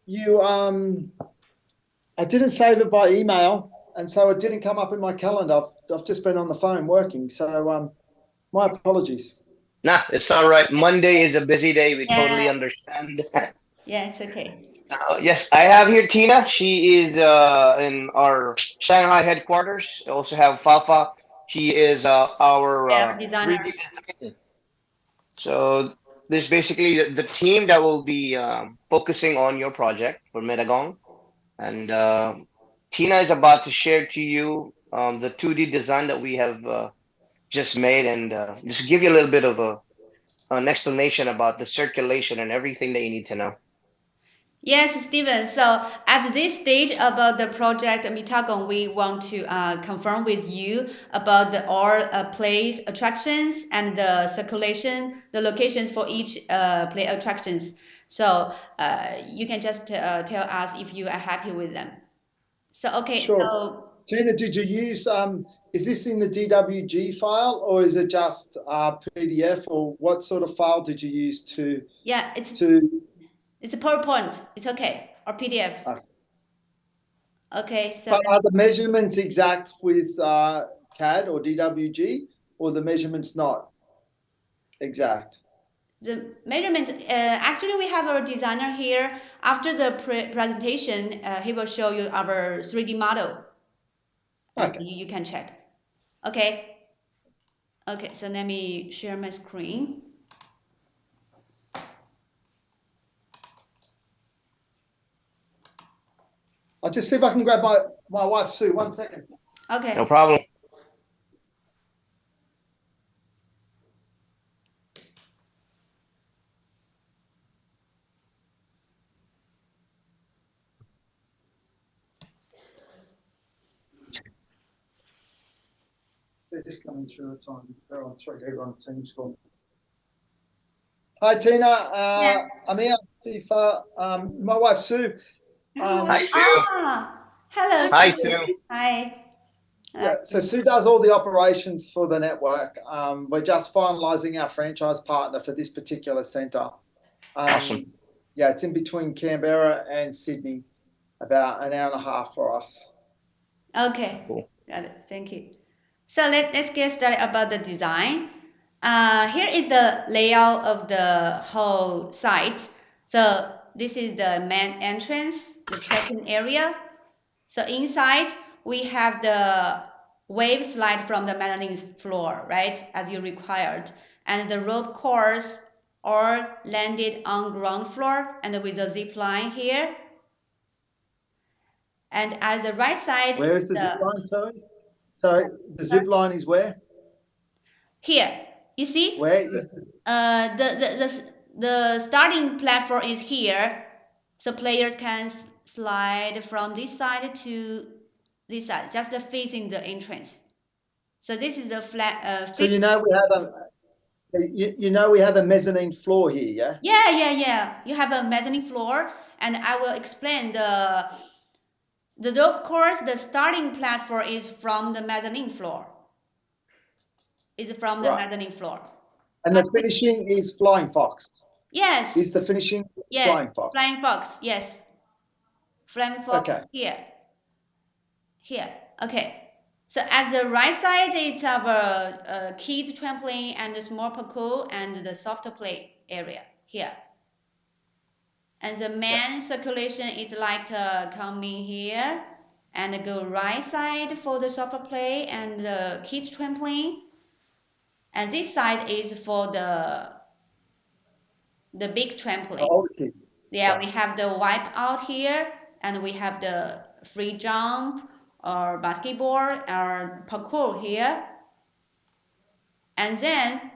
You I didn't save it by email, and so it didn't come up in my calendar. I've just been on the phone working, so my apologies. Nah, it's all right. Monday is a busy day. We totally Yeah, understand. yeah, it's okay. Yes, I have here Tina. She is in our Shanghai headquarters. I also have Fafa. She is our Yeah, our designer. 3D designer. So this is basically the team that will be focusing on your project for Mittagong. And Tina is about to share to you the 2D design that we have just made and just give you a little bit of an explanation about the circulation and everything that you need to know. Yes, Steven. So at this stage about the project Mittagong, we want to confirm with you about the all place attractions and the circulation, the locations for each play attractions. So you can just tell us if you are happy with them. So okay, Sure. so Tina, did you use is this in the DWG file or is it just PDF, or what sort of file did you use yeah, to it's a PowerPoint. It's okay, or PDF. uh, Okay, so but are the measurements exact with CAD or DWG, or the measurements not exact? the measurements, actually we have our designer here. After the presentation, he will show you our 3D model and Okay. you can check. Okay, okay, so let me share my screen. I'll just see if I can grab my wife Sue. 1 second. No Okay, problem. They're just coming through. It's on. They're on three. They're on Teams call. Hi Tina. yeah. I'm here. Tifa. My wife Sue. Hi, Um, Sue. Ah, hello, Hi, Sue. Sue. Hi. yeah. Hello. So Sue does all the operations for the network. We're just finalising our franchise partner for this particular centre. Awesome. Um, yeah, it's in between Canberra and Sydney, about an hour and a half for us. Okay, Cool. got it. Thank you. So let's get started about the design. Here is the layout of the whole site. So this is the main entrance, the check-in area. So inside we have the wave slide from the mezzanine floor, right, as you required, and the rope course or landed on ground floor and with a zip line here. And at the right side, Where is the zip the line? Sorry, the sorry, zip line is where? here you see, Where is the? uh, the, the the the starting platform is here, so players can slide from this side to this side, just facing the entrance. So this is the flat So fixed. you know we have a mezzanine floor here, yeah? Yeah, yeah, yeah. You have a mezzanine floor, and I will explain the rope course. The starting platform is from the mezzanine floor. Is from the Right. mezzanine floor. And the finishing is Flying Fox. Yes, Is the finishing yes. Flying Fox? Flying fox. Yes, flying fox Okay. here, here. Okay. So at the right side, it's our kids trampoline and the small parkour and the soft play area here. And the Yeah. main circulation is like coming here and go right side for the soft play and the kids trampoline. And this side is for the big The trampoline. older kids. Yeah, Yeah. we have the wipe out here, and we have the free jump or basketball or parkour here. And then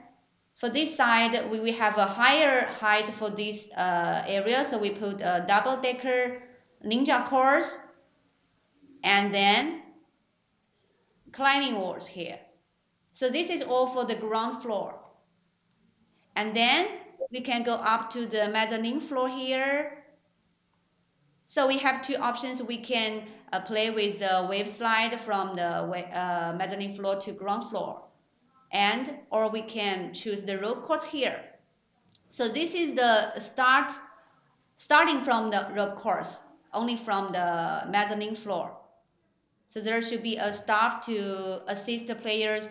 for this side, we have a higher height for this area, so we put a double decker ninja course and then climbing walls here. So this is all for the ground floor. And then we can go up to the mezzanine floor here. So we have two options. We can play with the wave slide from the mezzanine floor to ground floor, and or we can choose the rope course here. So this is the starting from the rope course, only from the mezzanine floor. So there should be a staff to assist the players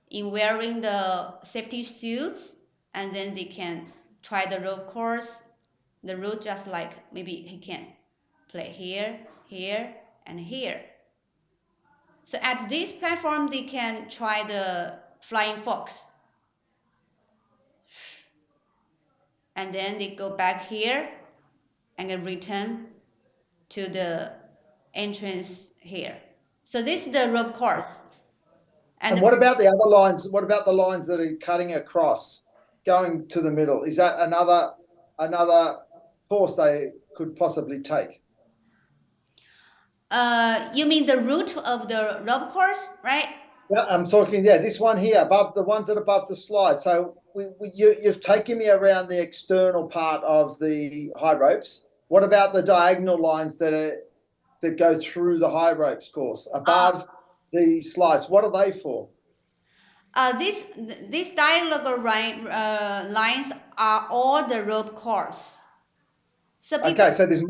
in wearing the safety suits, and then they can try the rope course. The route just like maybe he can play here, here, and here. So at this platform, they can try the flying fox. And then they go back here and then return to the entrance here. So this is the rope course. And what about the other lines? What about the lines that are cutting across, going to the middle? Is that another course they could possibly take? You mean the route of the rope course, right? Yeah, I'm talking. Yeah, this one here, above the ones that are above the slide. So you've taken me around the external part of the high ropes. What about the diagonal lines that go through the high ropes course above the slides? What are they for? These diagonal lines are all the rope course. So Okay, so there's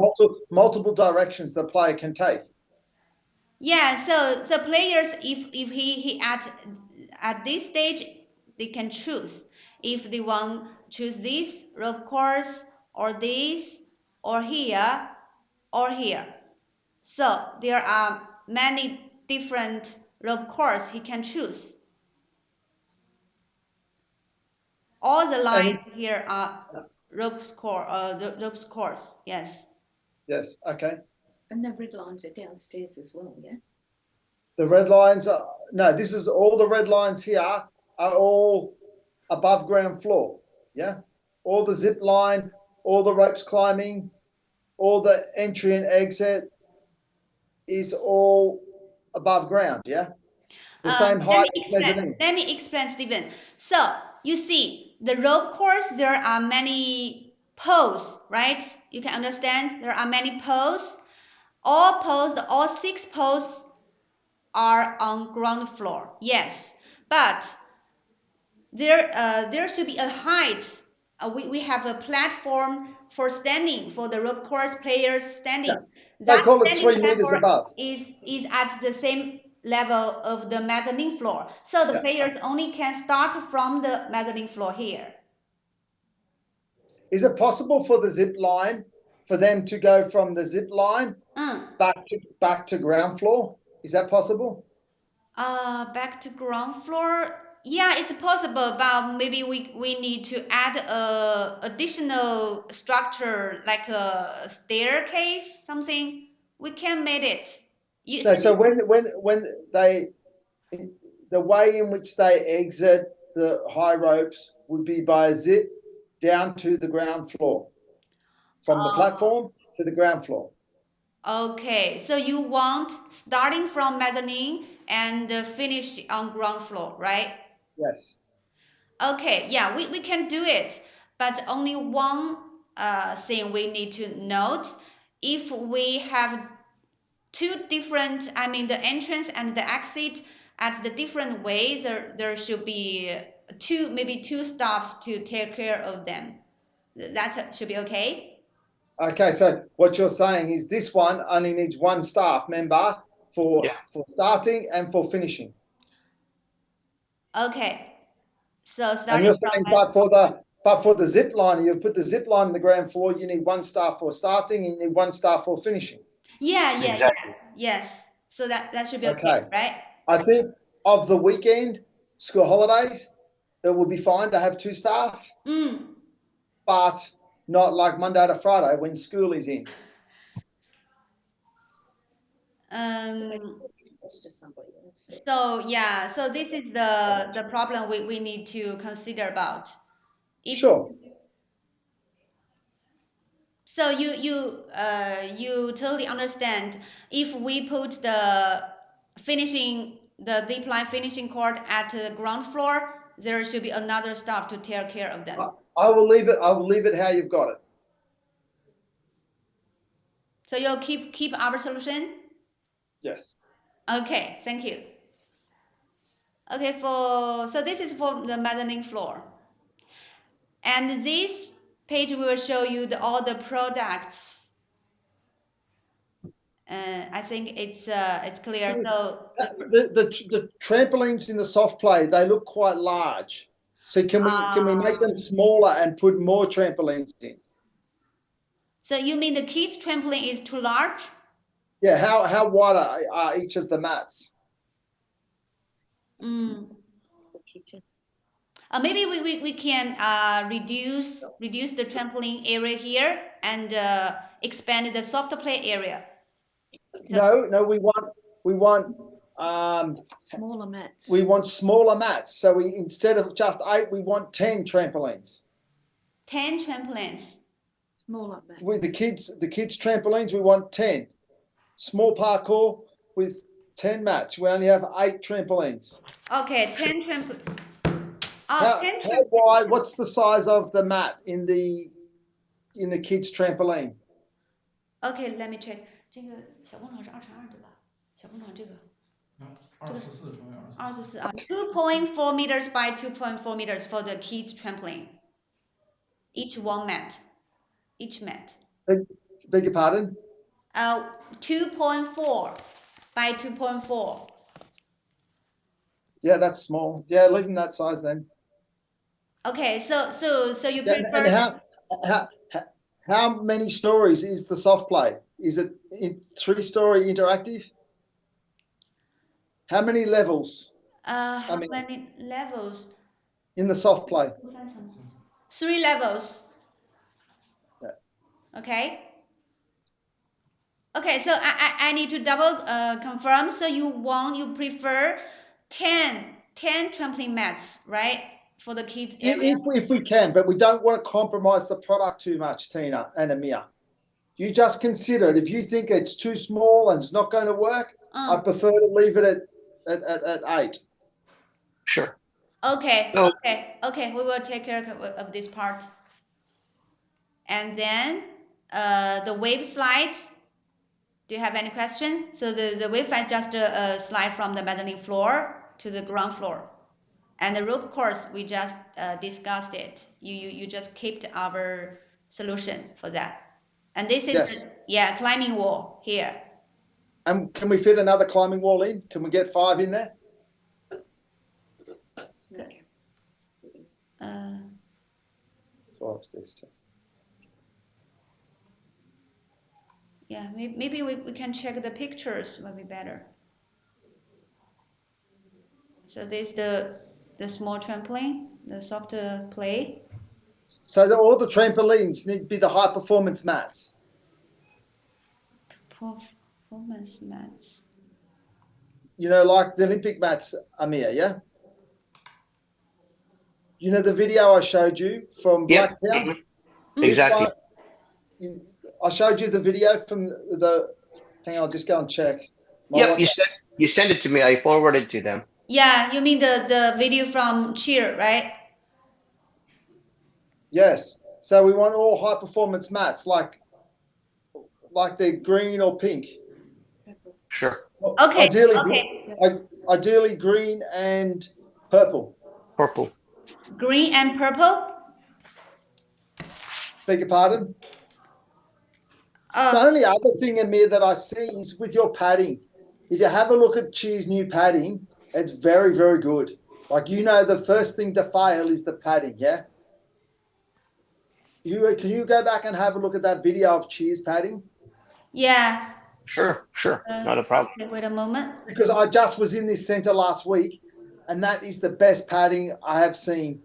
multiple directions the player can take. Yeah, so players, if he at this stage, they can choose if they want choose this rope course or this or here or here. So there are many different rope course he can choose. All the lines here are ropes course. Yes. Yes. Okay. And the red lines are downstairs as well, yeah? The red lines are no. This is all the red lines here are all above ground floor. Yeah. All the zip line, all the ropes climbing, all the entry and exit is all above ground. Yeah. The same height as mezzanine. Let me explain, Stephen. So you see, the rope course, there are many poles, right? You can understand there are many poles. All 6 poles are on ground floor. Yes, but there should be a height. We have a platform for standing for the rope course players standing. Yeah. They That call it standing 3 meters platform above. is at the same level of the mezzanine floor. So the players only can start from the mezzanine floor here. Is it possible for the zip line for them to go from the zip line back to ground floor? Is that possible? Back to ground floor. Yeah, it's possible, but maybe we need to add a additional structure like a staircase, something. We can make it. No. So when they the way in which they exit the high ropes would be by a zip down to the ground floor, from the platform to the ground floor. Okay, so you want starting from mezzanine and finish on ground floor, right? Yes. Okay, yeah, we can do it, but only one thing we need to note. If we have two different, I mean the entrance and the exit at the different ways, there should be maybe two stops to take care of them. That should be okay. Okay, so what you're saying is this one only needs one staff member for starting and for finishing. Okay, so And starting you're from saying, but for the zip line, you've put the zip line on the ground floor. You need one staff for starting, and you need one staff for finishing. yeah, yes. So that should be okay, right? I think of the weekend school holidays, it would be fine to have two staff, but not like Monday to Friday when school is in. So yeah, so this is the problem we need to consider about. Sure. So you totally understand if we put the zip line finishing court at the ground floor, there should be another staff to take care of them. I will leave it how you've got it. So you'll keep our solution? Yes. Okay, thank you. Okay, so this is for the mezzanine floor. And this page will show you all the products. I think it's clear. So The trampolines in the soft play, they look quite large. So can we make them smaller and put more trampolines in? So you mean the kids trampoline is too large? Yeah, how wide are each of the mats? The kitchen. Maybe we can reduce the trampoline area here and expand the soft play area. No, we want Smaller mats. we want smaller mats. So we, instead of just 8, we want 10 trampolines. 10 trampolines. Smaller mats. With the kids trampolines, we want 10. Small parkour with 10 mats. We only have 8 trampolines. Okay, 10 trampolines. How wide? What's the size of the mat in the kids trampoline? Okay, let me check. 这个小工厂是2×2对吧？小工厂这个244啊，2.4 meters by 2.4 meters for the kids trampoline. Each mat. Beg your pardon? 2.4 by 2.4. Yeah, that's small. Yeah, leave them that size then. Okay, so you Yeah, prefer. and how many stories is the soft play? Is it 3-story interactive? How many levels How many levels? in the soft play? 3 levels. Yeah. Okay. Okay, so I need to double confirm. So you prefer 10 trampoline mats, right? For the kids area. If we can, but we don't want to compromise the product too much, Tina and Amir. You just consider it. If you think it's too small and it's not going to work, I prefer to leave it at 8. Sure. Okay, No. okay. We will take care of this part. And then the wave slide. Do you have any question? So the wave slide just slide from the mezzanine floor to the ground floor. And the rope course, we just discussed it. You just kept our solution for that. And this is climbing wall here. And can we fit another climbing wall in? Can we get 5 in there? So upstairs too. Yeah, maybe we can check the pictures, will be better. So this the small trampoline, the soft play. So all the trampolines need to be the high performance mats. Performance mats. You know, like the Olympic mats, Amir, yeah? You know the video I showed you from Blacktown? Exactly. I showed you the video from the. Hang on, I'll just go and check. You sent it to me. I forwarded to them. Yeah, you mean the video from Cheer, right? Yes. So we want all high performance mats, like they're green or pink. Sure. Okay. Ideally green and purple. Purple. Green and purple? Beg your pardon? The only other thing, Amir, that I see is with your padding. If you have a look at Cheer's new padding, it's very, very good. Like, the first thing to fail is the padding, yeah? Can you go back and have a look at that video of Cheer's padding? Yeah. Sure. Not a problem. Okay, wait a moment. Because I just was in this center last week, and that is the best padding I have seen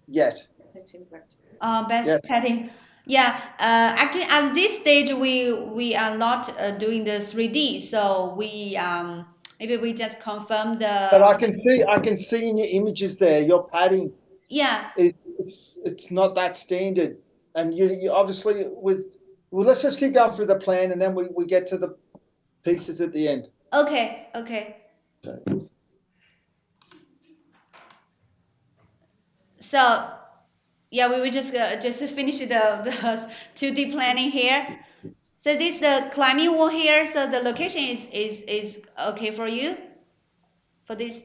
yet. Best padding. Yeah, actually at this stage we are not doing the 3D, so we maybe we just confirm the. But I can see in your images there, your padding. Yeah. It's not that standard, and you obviously let's just keep going through the plan, and then we get to the pieces at the end. Okay. So. Yeah, we will just finish the 2D planning here. So this is the climbing wall here. So the location is okay for you for this.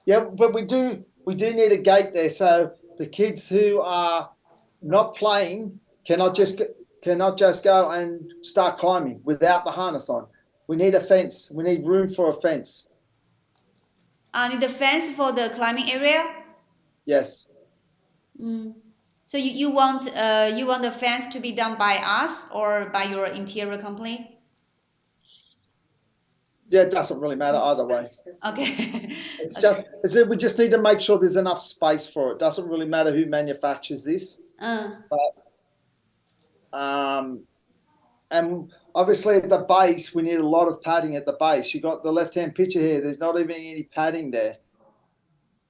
Yeah, but we do need a gate there, so the kids who are not playing cannot just go and start climbing without the harness on. We need a fence. We need room for a fence. Need the fence for the climbing area? Yes. Mm. So you want the fence to be done by us or by your interior company? Yeah, it doesn't really matter either way. Okay. It's Okay. just we just need to make sure there's enough space for it. Doesn't really matter who manufactures this. And obviously at the base, we need a lot of padding at the base. You got the left-hand picture here. There's not even any padding there.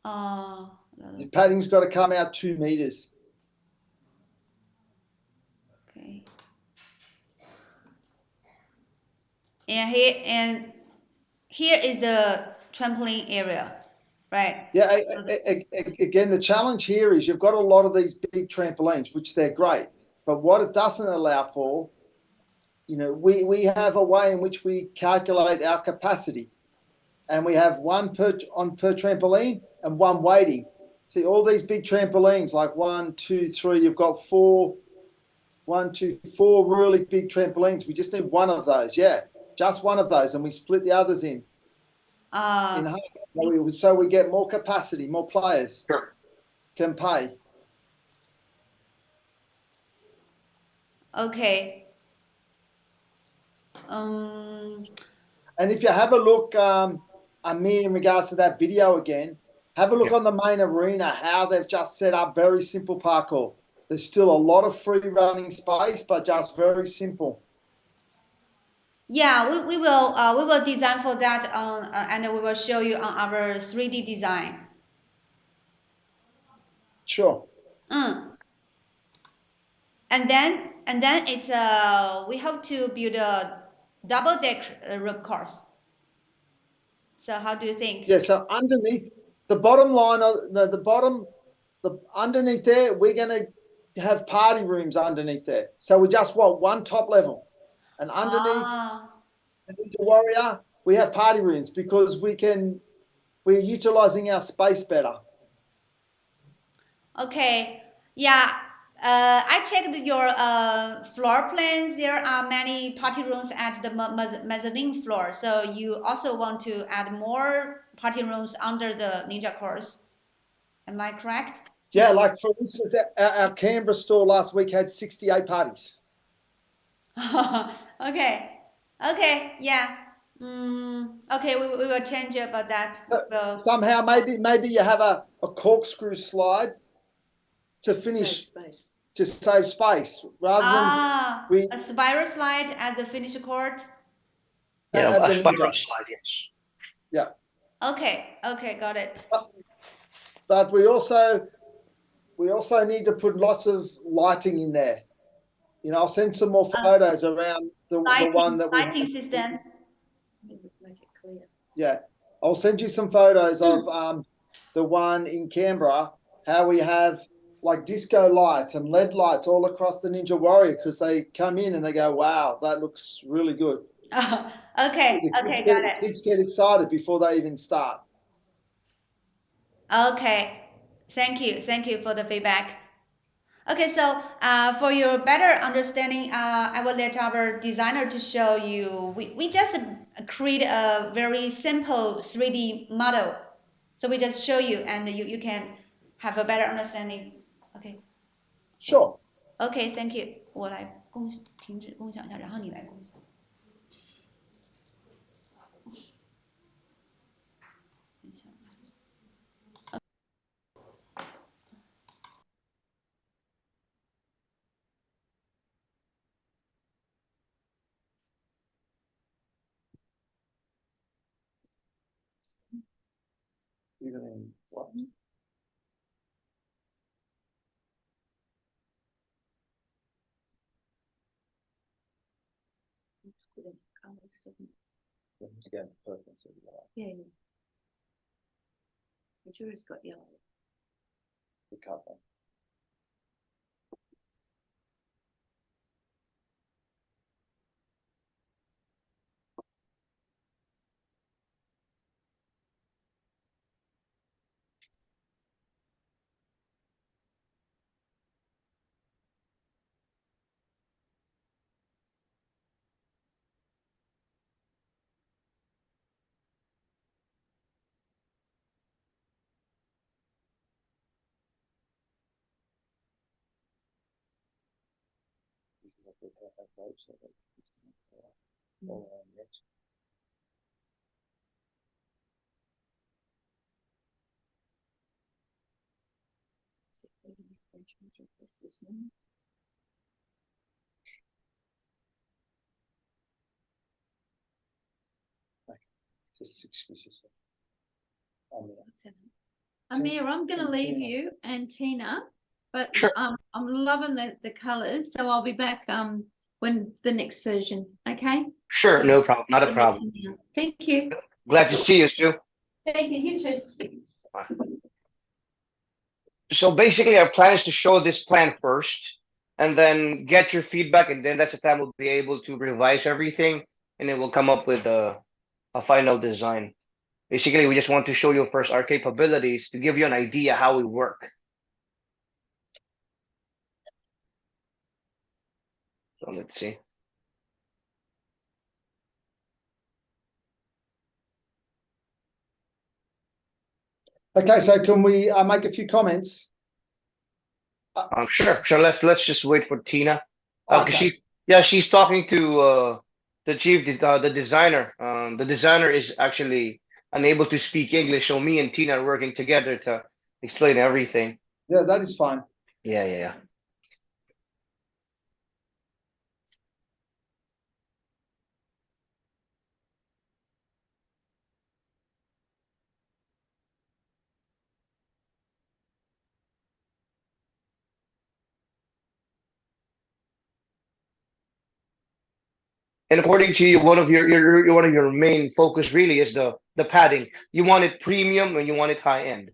The padding's got to come out 2 meters. Okay. Here is the trampoline area, right? Yeah, again, the challenge here is you've got a lot of these big trampolines, which they're great. But what it doesn't allow for, we have a way in which we calculate our capacity. And we have one per trampoline and one waiting. See, all these big trampolines, like 1, 2, 3, you've got 4 really big trampolines. We just need one of those. Yeah, just one of those. And we split the others in half. So we get more capacity, more players can pay. Okay. And if you have a look, Amir, in regards to that video again, have a look on the main arena, how they've just set up very simple parkour. There's still a lot of free running space, but just very simple. Yeah, we will design for that and we will show you on our 3D design. Sure. And then it's we hope to build a double deck rope course. So how do you think? Yeah. So underneath the bottom line, underneath there, we're going to have party rooms underneath there. So we just want one top level, and underneath the Ninja Warrior, we have party rooms because we're utilizing our space better. Okay. Yeah. I checked your floor plans. There are many party rooms at the mezzanine floor. So you also want to add more party rooms under the Ninja course. Am I correct? Yeah, like for instance, our Canberra store last week had 68 parties. Okay. Okay. Yeah. Okay. We will change about that. Somehow, maybe you have a corkscrew slide to finish. To save space rather than a spiral slide at the finish court. Yeah, a spiral slide, yes. Yeah. Okay, got it. But we also need to put lots of lighting in there. I'll send some more photos around the one that we have. Lighting system. Make it clear. Yeah, I'll send you some photos of the one in Canberra, how we have like disco lights and LED lights all across the Ninja Warrior because they come in and they go, wow, that looks really good. Okay, got it. Kids get excited before they even start. Okay, thank you for the feedback. Okay, so for your better understanding, I will let our designer to show you. We just create a very simple 3D model. So we just show you and you can have a better understanding. Okay. Sure. Okay, thank you. 我来停止共享一下，然后你来共享。Even in what? It's good in colours, doesn't it? Again, purpose. Yeah. I'm sure it's got yellow. The cover. This one. Just excuse yourself. Amir, I'm going to and leave Tina. you and Tina, but Sure. I'm loving the colors, so I'll be back when the next version. Okay. Sure, So- no problem, not a problem. Thank you. Glad to see you, Stu. Thank you. You too. So basically, our plan is to show this plan first, and then get your feedback, and then that's the time we'll be able to revise everything, and then we'll come up with a final design. Basically, we just want to show you first our capabilities to give you an idea how we work. So let's see. Okay, so can we make a few comments? Sure. So let's just wait for Tina. Okay. She's talking to the the designer. The designer is actually unable to speak English, so me and Tina are working together to explain everything. Yeah, that is fine. Yeah. And according to you, one of your main focus really is the padding. You want it premium and you want it high end.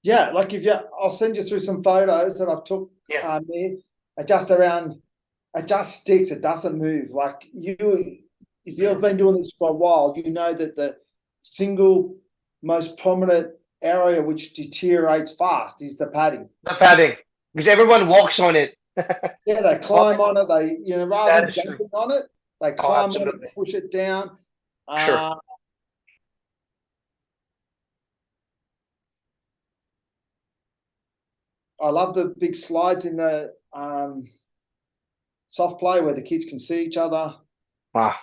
Yeah, like I'll send you through some photos that I've took Yeah. there. It just sticks. It doesn't move. Like if you've been doing this for a while, you know that the single most prominent area which deteriorates fast is the padding. The padding, because everyone walks on it. Yeah, they climb on it. They, rather That than is true. jumping on it, they Oh, climb on absolutely. it, push it down. Sure. I love the big slides in the soft play where the kids can see each other. Wow.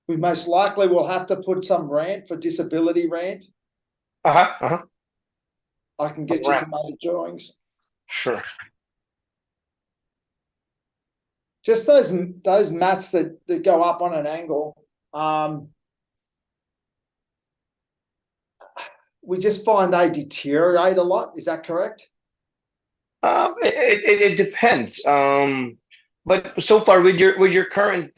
We most likely will have to put some ramp for disability ramp. I can get you some other drawings. Sure. Just those mats that go up on an angle. We just find they deteriorate a lot. Is that correct? It depends. But so far with your current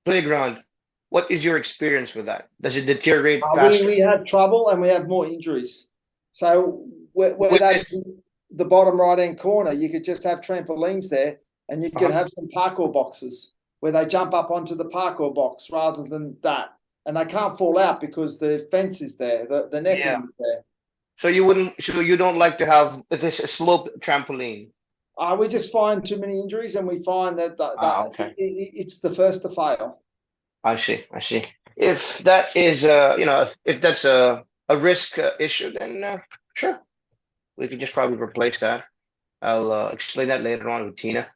playground, what is your experience with that? Does it deteriorate faster? We have trouble and we have more injuries. So where With that's this- the bottom right hand corner, you could just have trampolines there, and you could have some parkour boxes where they jump up onto the parkour box rather than that, and they can't fall out because the fence is there, the netting Yeah. is there. So you don't like to have this slope trampoline? We just find too many injuries, and we find that Okay. it's the first to fail. I see. If that is if that's a risk issue, then sure, we could just probably replace that. I'll explain that later on with Tina.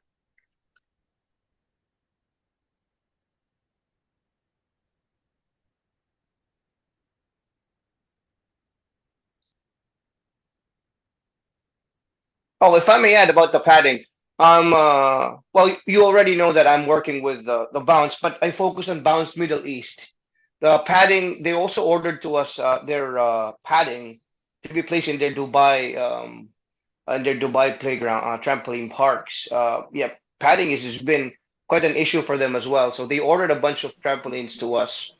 Oh, if I may add about the padding, well, you already know that I'm working with the Bounce, but I focus on Bounce Middle East. The padding, they also ordered to us their padding to be placed in their Dubai playground trampoline parks. Yeah, padding has been quite an issue for them as well. So they ordered a bunch of trampolines to us.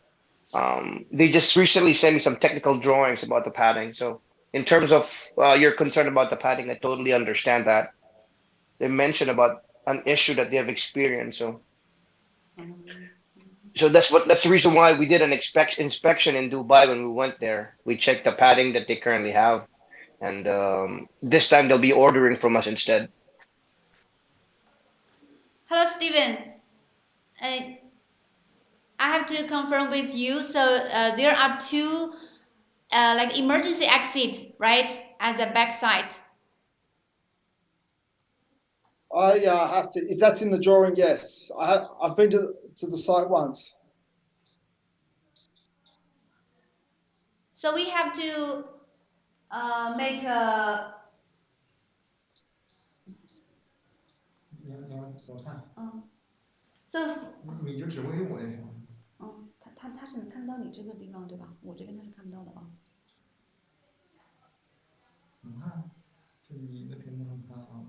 They just recently sent me some technical drawings about the padding. So in terms of your concern about the padding, I totally understand that. They mentioned about an issue that they have experienced. So that's the reason why we did an inspection in Dubai when we went there. We checked the padding that they currently have, and this time they'll be ordering from us instead. Hello, Steven. I have to confirm with you. So there are two like emergency exit, right, at the back side. I have to. If that's in the drawing, yes. I've been to the site once. So we have to make a 你要看，so 你就只会用我那什么。他是能看到你这个地方对吧？我这边他是看不到的啊。你看，就你的屏幕上看啊。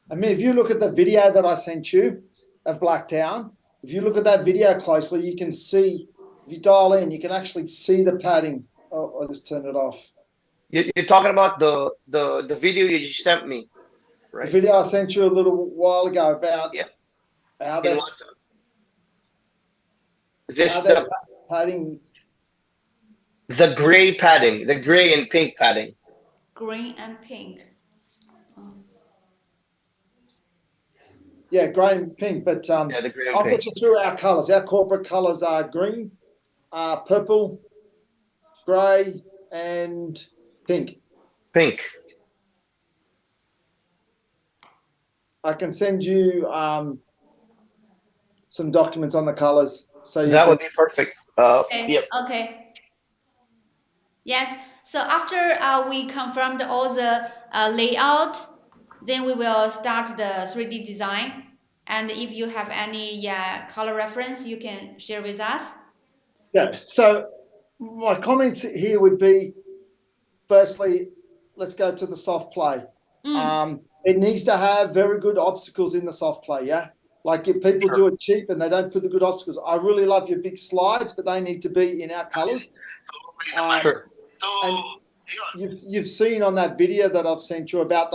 I mean, if you look at the video that I sent you of Blacktown, if you look at that video closely, you can see. If you dial in, you can actually see the padding. Oh, I just turned it off. You're talking about the video you just sent me, The right? video I sent you a little while ago about how In that WhatsApp. This how that padding. the gray padding, the gray and pink padding. Green and pink. Yeah, grey and pink, but Yeah, the gray and I'll pink. get you through our colours. Our corporate colours are green, purple, grey, and pink. Pink. I can send you some documents on the colours. So you That can, would be perfect. Okay. Yep. Okay. Yes. So after we confirmed all the layout, then we will start the 3D design. And if you have any color reference, you can share with us. yeah. So my comments here would be, firstly, let's go to the soft play. It needs to have very good obstacles in the soft play. Yeah. Like if people do it cheap and they don't put the good obstacles. I really love your big slides, but they need to be in our colours. Sure. And you've seen on that video that I've sent you about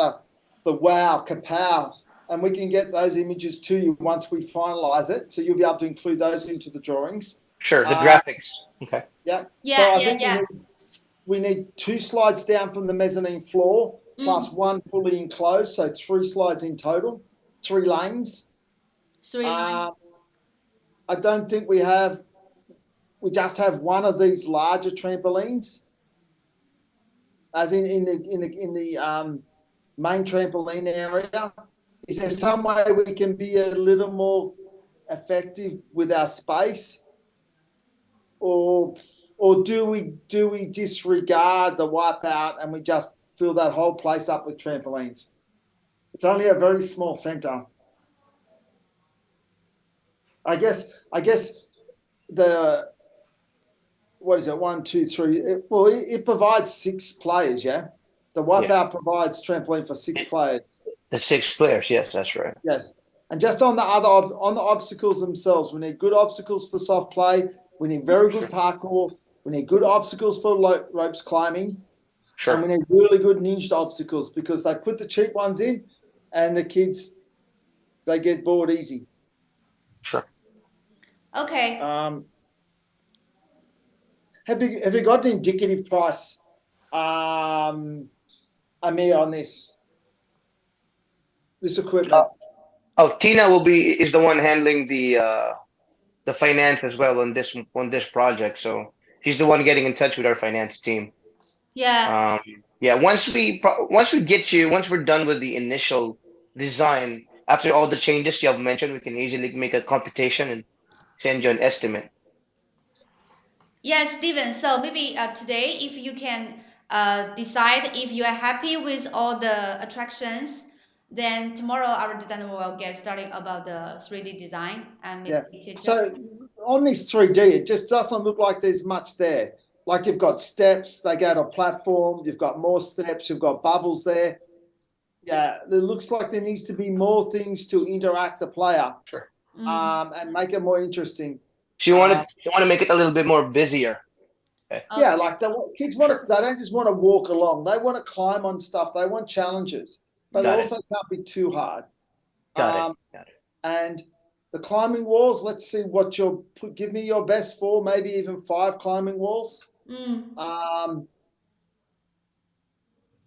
the wow, kapow, and we can get those images to you once we finalise it. So you'll be able to include those into the drawings. Sure. The graphics. Okay. Yeah. Yeah. So I think we need 2 slides down from the mezzanine floor plus 1 fully enclosed, so 3 slides in total, 3 lanes. 3 lanes. I don't think we just have one of these larger trampolines, as in the main trampoline area. Is there some way we can be a little more effective with our space, or do we disregard the wipeout and we just fill that whole place up with trampolines? It's only a very small centre. I guess the, what is it? 1, 2, 3. It provides 6 players. Yeah, the wipeout provides trampoline for 6 players. The 6 players. Yes, that's right. Yes, and just on the obstacles themselves, we need good obstacles for soft play. We need very good parkour. We need good obstacles for ropes climbing. Sure. And we need really good niched obstacles, because they put the cheap ones in, and the kids, they get bored easy. Sure. Okay. Have you got an indicative price, Amir, on this equipment? Tina is the one handling the finance as well on this project. So she's the one getting in touch with our finance team. Yeah. Once we're done with the initial design, after all the changes you have mentioned, we can easily make a computation and send you an estimate. Yes, Steven. So maybe today, if you can decide if you are happy with all the attractions, then tomorrow our designer will get started about the 3D design and maybe So on this 3D, it just doesn't look like there's much there. Like you've got steps, they go to a platform, you've got more steps, you've got bubbles there. Yeah, it looks like there needs to be more things to interact the player. Sure. And make it more interesting. So you want to make it a little bit more busier. Okay. Yeah, like kids they don't just want to walk along. They want to climb on stuff. They want challenges, but it also can't be too hard. Got it. And the climbing walls, let's see what give me your best 4, maybe even 5 climbing walls. I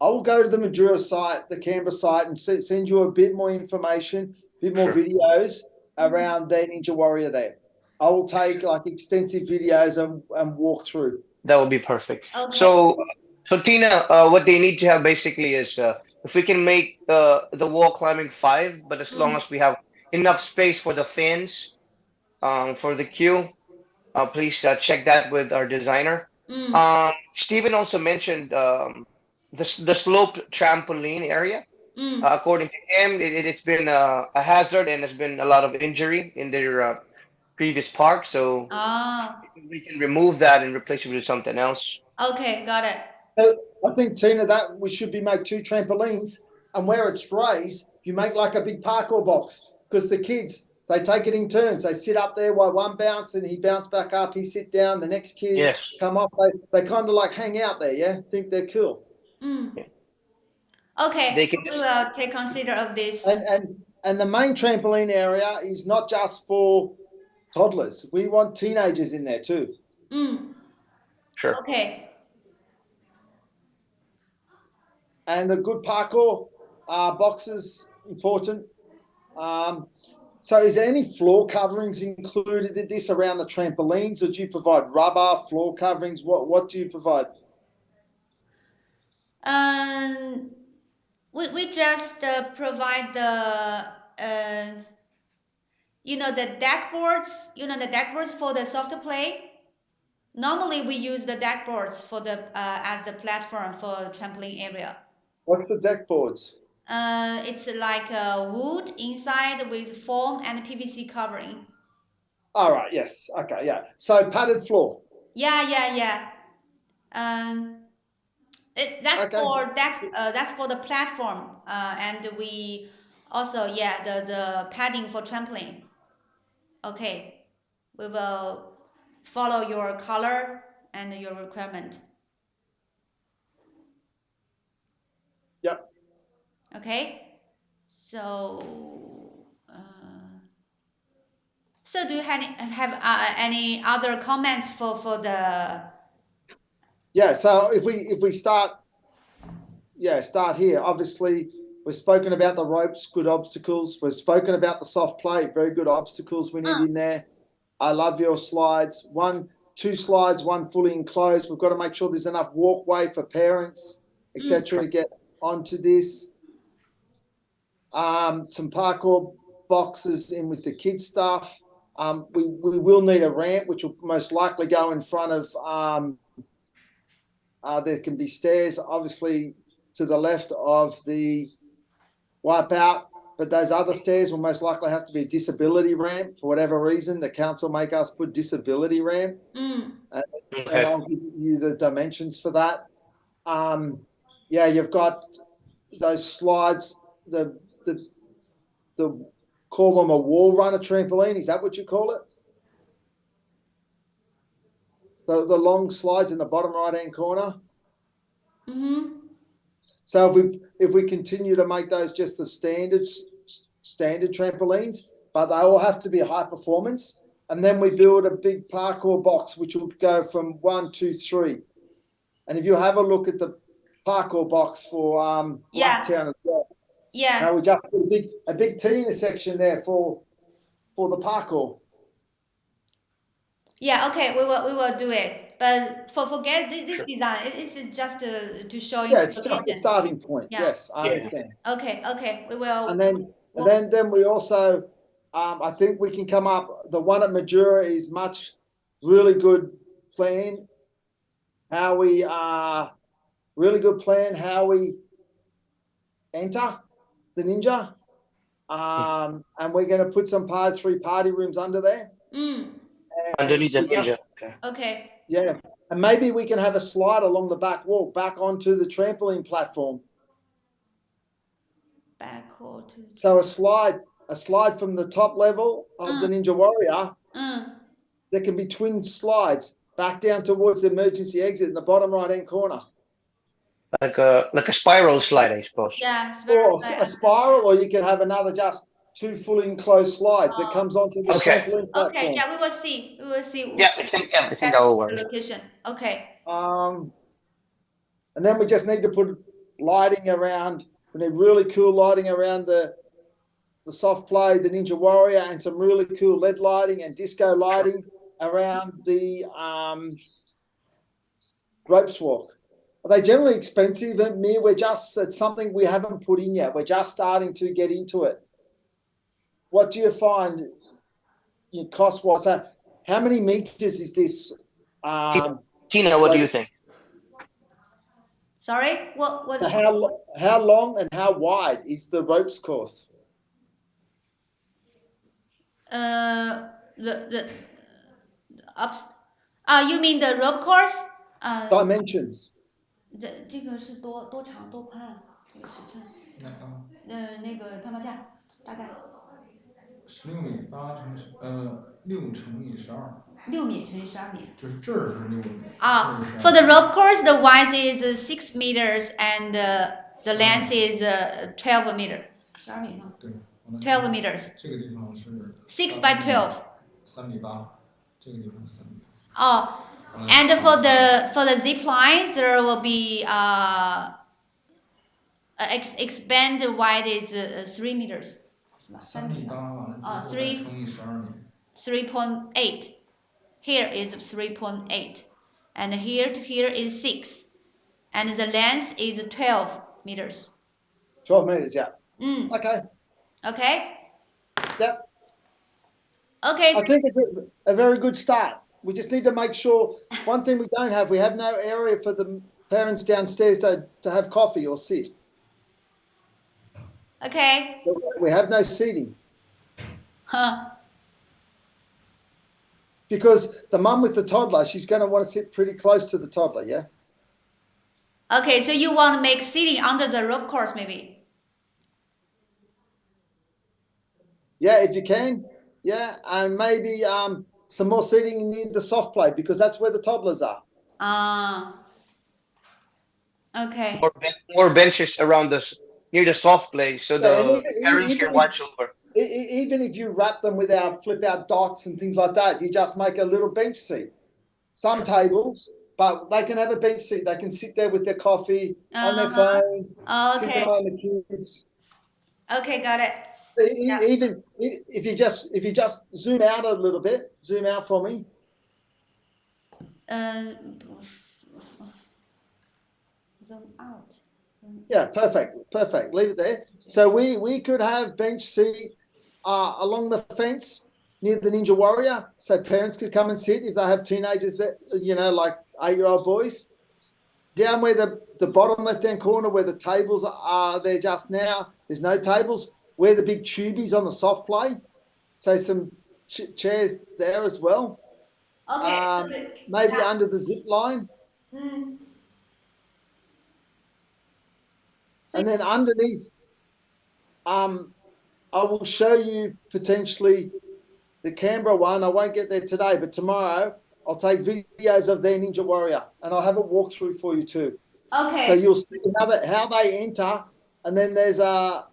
will go to the Madura site, the Canberra site, and send you a bit more information, a bit more videos around their Ninja Warrior there. I will take like extensive videos and walk through. That would be perfect. Okay. So So Tina, what they need to have basically is if we can make the wall climbing 5, but as long as we have enough space for the fans for the queue, please check that with our designer. Mm, Stephen also mentioned the slope trampoline area. mm. According to him, it's been a hazard and there's been a lot of injury in their previous park. So Ah, we can remove that and replace it with something else. okay, got it. I think, Tina, that we should be make 2 trampolines, and where it's raised, you make like a big parkour box, because the kids, they take it in turns. They sit up there while one bounce and he bounce back up, he sit down, the next kid Yes. come up. They kind of like hang out there, yeah? Think they're cool. Mm. They Okay, can we just will take consider of this. And the main trampoline area is not just for toddlers. We want teenagers in there too. Mm. sure. Okay. And the good parkour boxes important. So is there any floor coverings included in this around the trampolines, or do you provide rubber floor coverings? What do you provide? Um, we just provide the the deck boards. The deck boards for the soft play. Normally we use the deck boards for the as the platform for trampoline area. What's the deck boards? It's like wood inside with foam and PVC covering. All right, yes. Okay, yeah. So padded floor. Yeah. That's Okay. for deck. That's for the platform. And we also the padding for trampoline. Okay, we will follow your color and your requirement. Yep. Okay, so so do you have any other comments for the? Yeah, so if we start here. Obviously, we've spoken about the ropes, good obstacles. We've spoken about the soft play, very good obstacles we need in there. I love your slides. 2 slides, one fully enclosed. We've got to make sure there's enough walkway for parents, etc., to get onto this. Some parkour boxes in with the kids stuff. We will need a ramp, which will most likely go in front of. There can be stairs, obviously, to the left of the wipeout, but those other stairs will most likely have to be a disability ramp for whatever reason. The council make us put disability ramp, and Okay. I'll give you the dimensions for that. You've got those slides. The call them a wall runner trampoline. Is that what you call it? The long slides in the bottom right hand corner. Mm-hmm. So if we continue to make those just the standard trampolines, but they all have to be high performance, and then we build a big parkour box which will go from 1, 2, 3. And if you have a look at the parkour box for Blacktown as well, Yeah. we just put a big T intersection there for the parkour. Yeah, okay, we will do it. But forget this design. It's just to show Yeah, it's just a location. starting point. Yeah. Yes, I understand. Okay, we will. And then we also, I think we can come up. The one at Majura is really good plan. How we enter the ninja, and we're going to put some part 3 party rooms under there. Underneath the ninja. Okay. Yeah, and maybe we can have a slide along the back wall back onto the trampoline platform. So a slide from the top level of the Ninja Warrior. There can be twin slides back down towards the emergency exit in the bottom right hand corner. Like a spiral slide, I suppose. Yeah, or a spiral, or you can have another just 2 fully enclosed slides that comes onto the trampoline platform. Okay, yeah, we will see. Yeah, I think that will work. The location. Okay. And then we just need to put lighting around. We need really cool lighting around the soft play, the Ninja Warrior, and some really cool LED lighting and disco lighting around the ropes walk. Are they generally expensive? And me, it's something we haven't put in yet. We're just starting to get into it. What do you find cost wise? How many meters is this? Tina, what do you Like, think? Sorry, what? how long and how wide is the ropes course? The ups you mean the rope course？ Dimensions. 这个是多长多宽？这个尺寸？哪个？那个攀爬架大概16米8×6×12。6米乘以12米。就是这儿是6米。For the rope course, the width is 6 meters and the length is 12 meters. 12米吗？对。12 meters. 这个地方是6 by 12. 3.8米，这个地方是3.8米。And for the zip line, there will be expand wide is 3 meters. 3.8完了之后再乘以12米。3.8. Here is 3.8, and here to here is 6, and the length is 12 meters. 12 meters, yeah. Okay. Yep. Okay. I think it's a very good start. We just need to make sure, one thing we have no area for the parents downstairs to have coffee or sit. Okay. We have no seating. Huh. Because the mum with the toddler, she's going to want to sit pretty close to the toddler, yeah? Okay, so you want to make seating under the rope course maybe? Yeah, if you can. Yeah, and maybe some more seating near the soft play because that's where the toddlers are. Okay. More benches around near the soft play so the parents can watch over. Even if you wrap them with our flip out docks and things like that, you just make a little bench seat. Some tables, but they can have a bench seat. They can sit there with their coffee on their phone. Okay. Keep an eye on the kids. Okay, got it. Even if you just zoom out a little bit, zoom out for me. Zoom out. Yeah, perfect. Leave it there. So we could have bench seat along the fence near the Ninja Warrior, so parents could come and sit if they have teenagers that like 8-year-old boys. Down where the bottom left-hand corner where the tables are there just now, there's no tables. Where the big tubies on the soft play, so some chairs there as well. Okay. Maybe under the zip line. And then underneath, I will show you potentially the Canberra one. I won't get there today, but tomorrow I'll take videos of their Ninja Warrior and I'll have a walkthrough for you too. Okay. So you'll see how they enter, and then there's a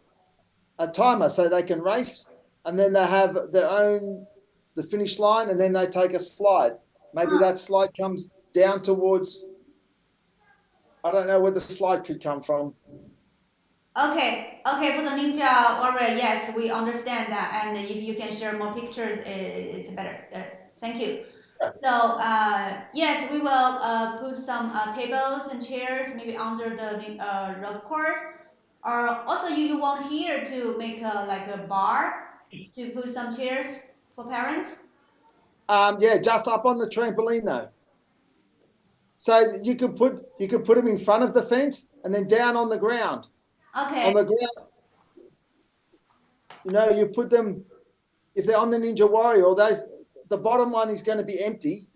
timer so they can race, and then they have the finish line, and then they take a slide. Maybe that slide comes down towards, I don't know where the slide could come from. Okay, for the Ninja Warrior, yes, we understand that, and if you can share more pictures, it's better. Thank you. So, yes, we will put some tables and chairs maybe under the rope course. Or also, you want here to make like a bar to put some chairs for parents? Yeah, just up on the trampoline though. So you could put them in front of the fence and then down on the ground. Okay. On the ground, you put them, if they're on the Ninja Warrior, or the bottom one is going to be empty.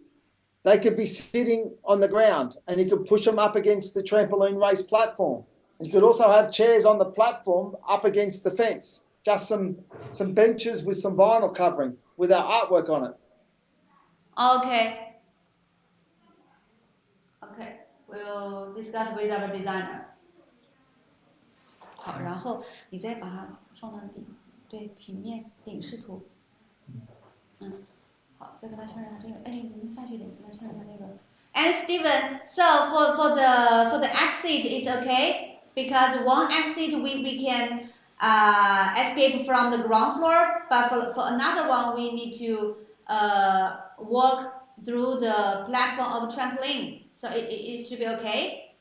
They could be sitting on the ground, and you could push them up against the trampoline race platform. And you could also have chairs on the platform up against the fence. Just some benches with some vinyl covering with our artwork on it. Okay, we'll discuss with our designer. 好，然后你再把它放到平面顶视图。好，再跟他确认下这个。哎，你下去一点，跟他确认下这个。And Steven, so for the exit, it's okay because one exit we can escape from the ground floor, but for another one we need to walk through the platform of trampoline. So it should be okay.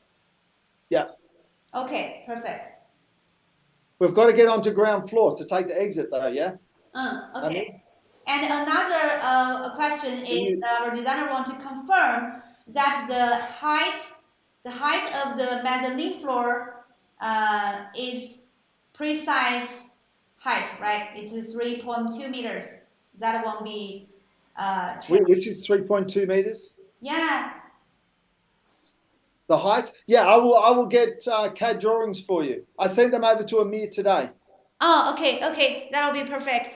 Okay, perfect. We've got to get onto ground floor to take the exit though, yeah? I mean, Okay. And another question is our designer want to confirm that the height of the mezzanine floor is precise height, right? It's 3.2 meters. That won't be changed. which is 3.2 meters. Yeah. The height? Yeah, I will get CAD drawings for you. I sent them over to Amir today. Oh, okay, okay. That'll be perfect.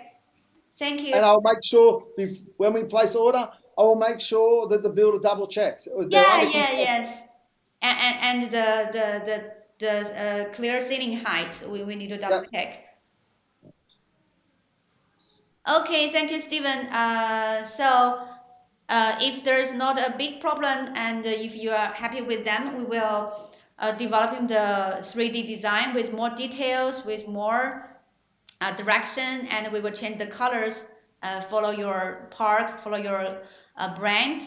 Thank you. And I'll make sure when we place order, I will make sure that the builder double checks. They're under construction. Yes. And the clear ceiling height, we need to double check. Okay, thank you, Stephen. If there's not a big problem and if you are happy with them, we will developing the 3D design with more details, with more direction, and we will change the colors, follow your park, follow your brand.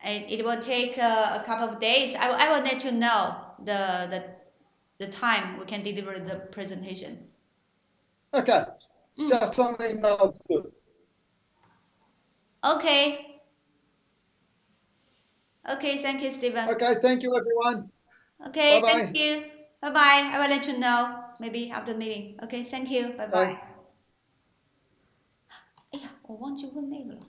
It will take a couple of days. I will let you know the time we can deliver the presentation. Okay. Just on the email. Okay. Okay, thank you, Stephen. Okay, thank you, everyone. Okay, Bye-bye. thank you. Bye-bye. I will let you know maybe after the meeting. Okay, thank you. Bye-bye. 哎呀，我忘记问那个了。